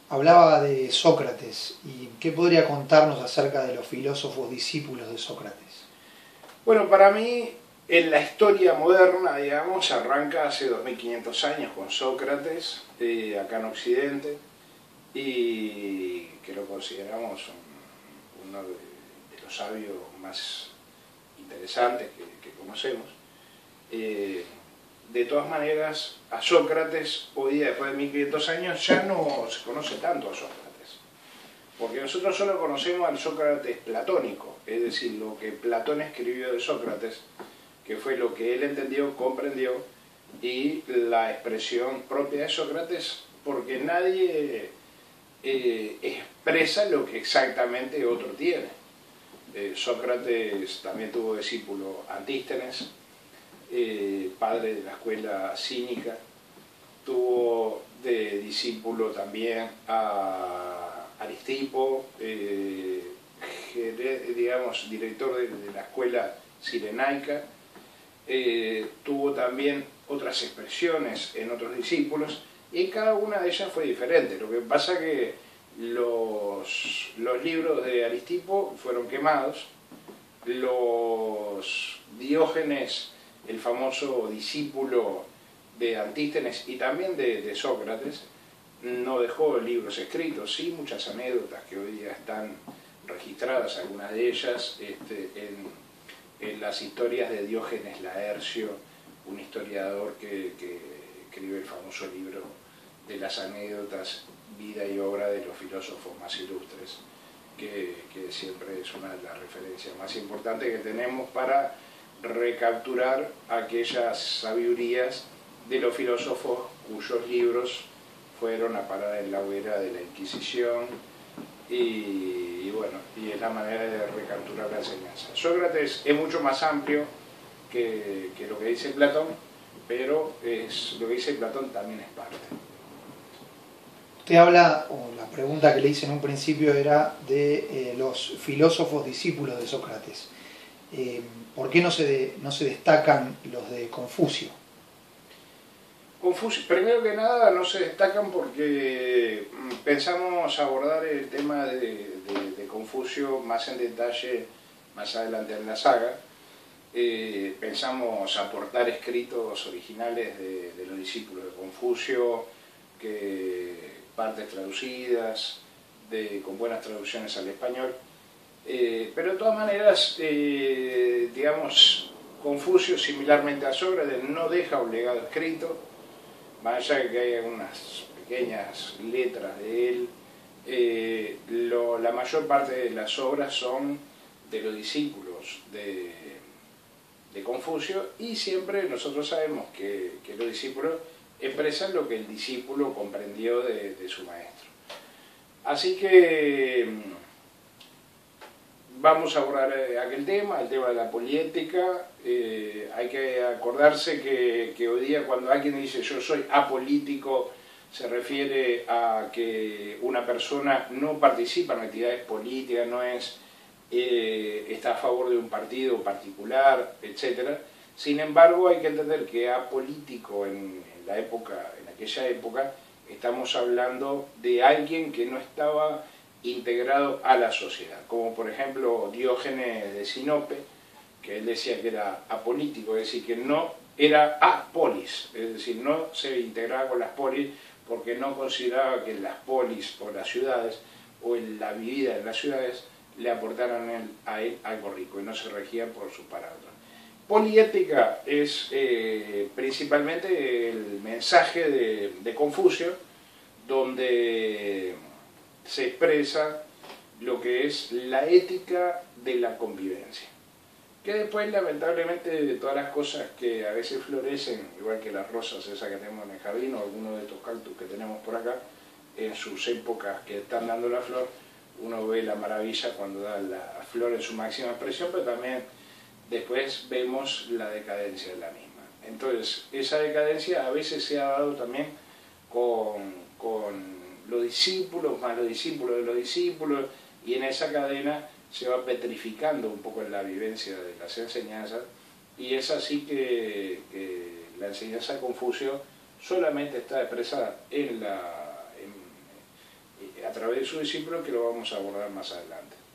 Hablaba de Sócrates, y ¿qué podría contarnos acerca de los filósofos discípulos de Sócrates? Bueno, para mí, en la historia moderna, digamos, arranca hace 2500 años con Sócrates, acá en Occidente, y que lo consideramos uno de los sabios más interesantes que conocemos. De todas maneras, a Sócrates, hoy día, después de 1500 años, ya no se conoce tanto a Sócrates. Porque nosotros solo conocemos al Sócrates platónico, es decir, lo que Platón escribió de Sócrates, que fue lo que él entendió, comprendió, y la expresión propia de Sócrates, porque nadie expresa lo que exactamente otro tiene. Sócrates también tuvo discípulo Antístenes, padre de la escuela cínica, tuvo de discípulo también a Aristipo, digamos, director de la escuela cirenaica, tuvo también otras expresiones en otros discípulos, y cada una de ellas fue diferente. Lo que pasa es que los libros de Aristipo fueron quemados, los Diógenes, el famoso discípulo de Antístenes y también de Sócrates, no dejó libros escritos, sí muchas anécdotas que hoy día están registradas, algunas de ellas en las historias de Diógenes Laercio, un historiador que escribe el famoso libro de las anécdotas, vida y obra de los filósofos más ilustres, que siempre es una de las referencias más importantes que tenemos para recapturar aquellas sabidurías de los filósofos cuyos libros fueron a parar en la hoguera de la Inquisición, y bueno, y es la manera de recapturar la enseñanza. Sócrates es mucho más amplio que lo que dice Platón, pero lo que dice Platón también es parte. Usted habla, o la pregunta que le hice en un principio era de los filósofos discípulos de Sócrates. ¿Por qué no se destacan los de Confucio? Confucio, primero que nada, no se destacan porque pensamos abordar el tema de Confucio más en detalle más adelante en la saga. Pensamos aportar escritos originales de los discípulos de Confucio, partes traducidas, con buenas traducciones al español. Pero de todas maneras, digamos, Confucio, similarmente a Sócrates, no deja un legado escrito, más allá de que hay algunas pequeñas letras de él. La mayor parte de las obras son de los discípulos de Confucio, y siempre nosotros sabemos que los discípulos expresan lo que el discípulo comprendió de su maestro. Así que vamos a abordar aquel tema, el tema de la poliética. Hay que acordarse que hoy día cuando alguien dice yo soy apolítico, se refiere a que una persona no participa en actividades políticas, no está a favor de un partido particular, etc. Sin embargo, hay que entender que apolítico en aquella época, estamos hablando de alguien que no estaba integrado a la sociedad, como por ejemplo Diógenes de Sinope, que él decía que era apolítico, es decir, que no era apolis, es decir, no se integraba con las polis porque no consideraba que las polis o las ciudades o la vida en las ciudades le aportaran a él algo rico y no se regía por sus parámetros. Poliética es principalmente el mensaje de Confucio, donde se expresa lo que es la ética de la convivencia, que después lamentablemente de todas las cosas que a veces florecen, igual que las rosas esas que tenemos en el jardín o algunos de estos cactus que tenemos por acá, en sus épocas que están dando la flor, uno ve la maravilla cuando da la flor en su máxima expresión, pero también después vemos la decadencia de la misma. Entonces, esa decadencia a veces se ha dado también con los discípulos, más los discípulos de los discípulos, y en esa cadena se va petrificando un poco en la vivencia de las enseñanzas, y es así que la enseñanza de Confucio solamente está expresada través de su discípulo, que lo vamos a abordar más adelante.